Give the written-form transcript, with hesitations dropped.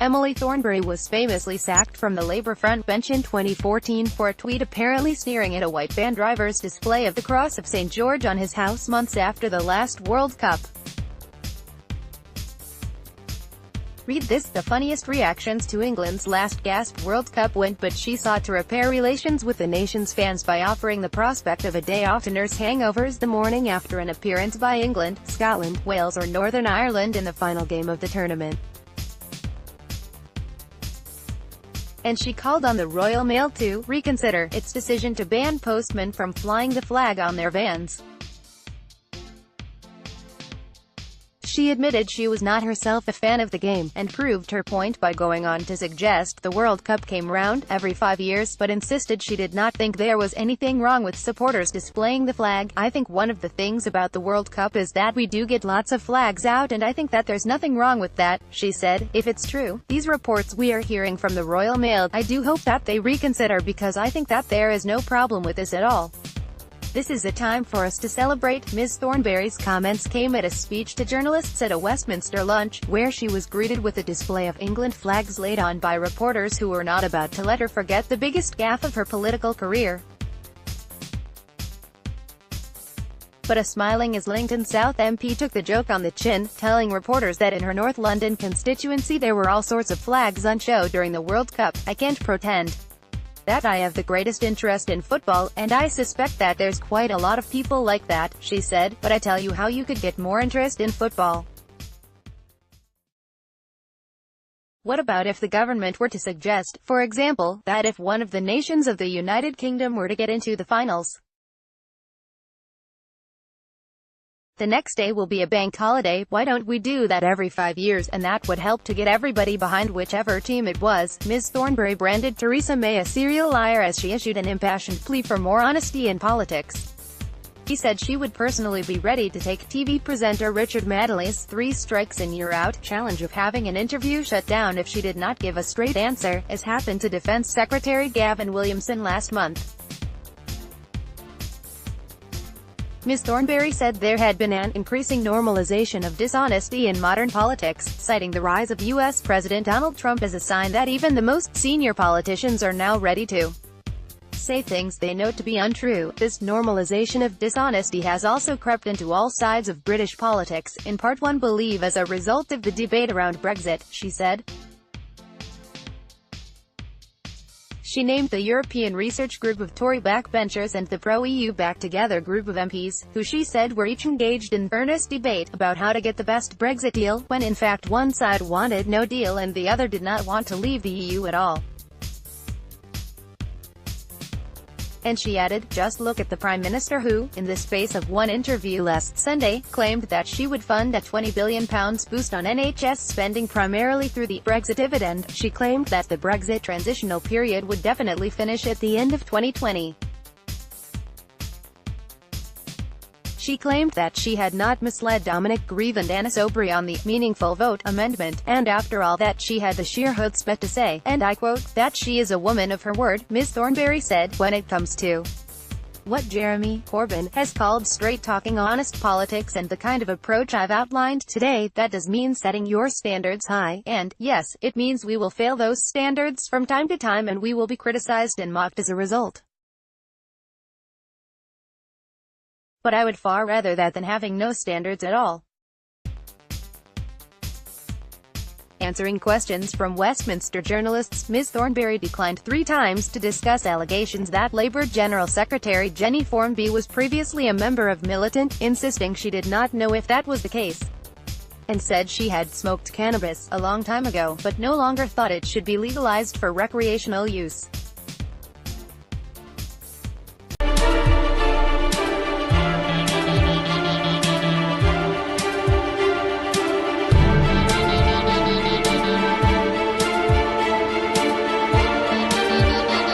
Emily Thornberry was famously sacked from the Labour front bench in 2014 for a tweet apparently sneering at a white van driver's display of the Cross of St. George on his house months after the last World Cup. Read this: the funniest reactions to England's last gasp World Cup win, but she sought to repair relations with the nation's fans by offering the prospect of a day off to nurse hangovers the morning after an appearance by England, Scotland, Wales or Northern Ireland in the final game of the tournament. And she called on the Royal Mail to reconsider its decision to ban postmen from flying the flag on their vans. She admitted she was not herself a fan of the game, and proved her point by going on to suggest the World Cup came round every 5 years, but insisted she did not think there was anything wrong with supporters displaying the flag. "I think one of the things about the World Cup is that we do get lots of flags out, and I think that there's nothing wrong with that," she said. "If it's true, these reports we are hearing from the Royal Mail, I do hope that they reconsider, because I think that there is no problem with this at all. This is a time for us to celebrate." Ms. Thornberry's comments came at a speech to journalists at a Westminster lunch, where she was greeted with a display of England flags laid on by reporters who were not about to let her forget the biggest gaffe of her political career. But a smiling Islington South MP took the joke on the chin, telling reporters that in her North London constituency there were all sorts of flags on show during the World Cup. "I can't pretend that I have the greatest interest in football, and I suspect that there's quite a lot of people like that," she said, "but I tell you how you could get more interest in football. What about if the government were to suggest, for example, that if one of the nations of the United Kingdom were to get into the finals, the next day will be a bank holiday? Why don't we do that every 5 years, and that would help to get everybody behind whichever team it was." Ms. Thornberry branded Theresa May a serial liar as she issued an impassioned plea for more honesty in politics. She said she would personally be ready to take TV presenter Richard Madeley's 3 strikes and you're out challenge of having an interview shut down if she did not give a straight answer, as happened to Defense Secretary Gavin Williamson last month. Ms. Thornberry said there had been an increasing normalization of dishonesty in modern politics, citing the rise of U.S. President Donald Trump as a sign that even the most senior politicians are now ready to say things they know to be untrue. "This normalization of dishonesty has also crept into all sides of British politics, in part one believe as a result of the debate around Brexit," she said. She named the European Research Group of Tory backbenchers and the pro-EU Back Together group of MPs, who she said were each engaged in earnest debate about how to get the best Brexit deal, when in fact one side wanted no deal and the other did not want to leave the EU at all. And she added, "Just look at the Prime Minister who, in the space of one interview last Sunday, claimed that she would fund a £20 billion boost on NHS spending primarily through the Brexit dividend." She claimed that the Brexit transitional period would definitely finish at the end of 2020. She claimed that she had not misled Dominic Grieve and Anna Soubry on the "meaningful vote" amendment, and after all that she had the sheer chutzpah to say, and I quote, "that she is a woman of her word." Ms. Thornberry said, "When it comes to what Jeremy Corbyn has called straight-talking honest politics and the kind of approach I've outlined today, that does mean setting your standards high, and, yes, it means we will fail those standards from time to time and we will be criticized and mocked as a result. But I would far rather that than having no standards at all." Answering questions from Westminster journalists, Ms. Thornberry declined 3 times to discuss allegations that Labour General Secretary Jenny Formby was previously a member of Militant, insisting she did not know if that was the case, and said she had smoked cannabis a long time ago, but no longer thought it should be legalized for recreational use.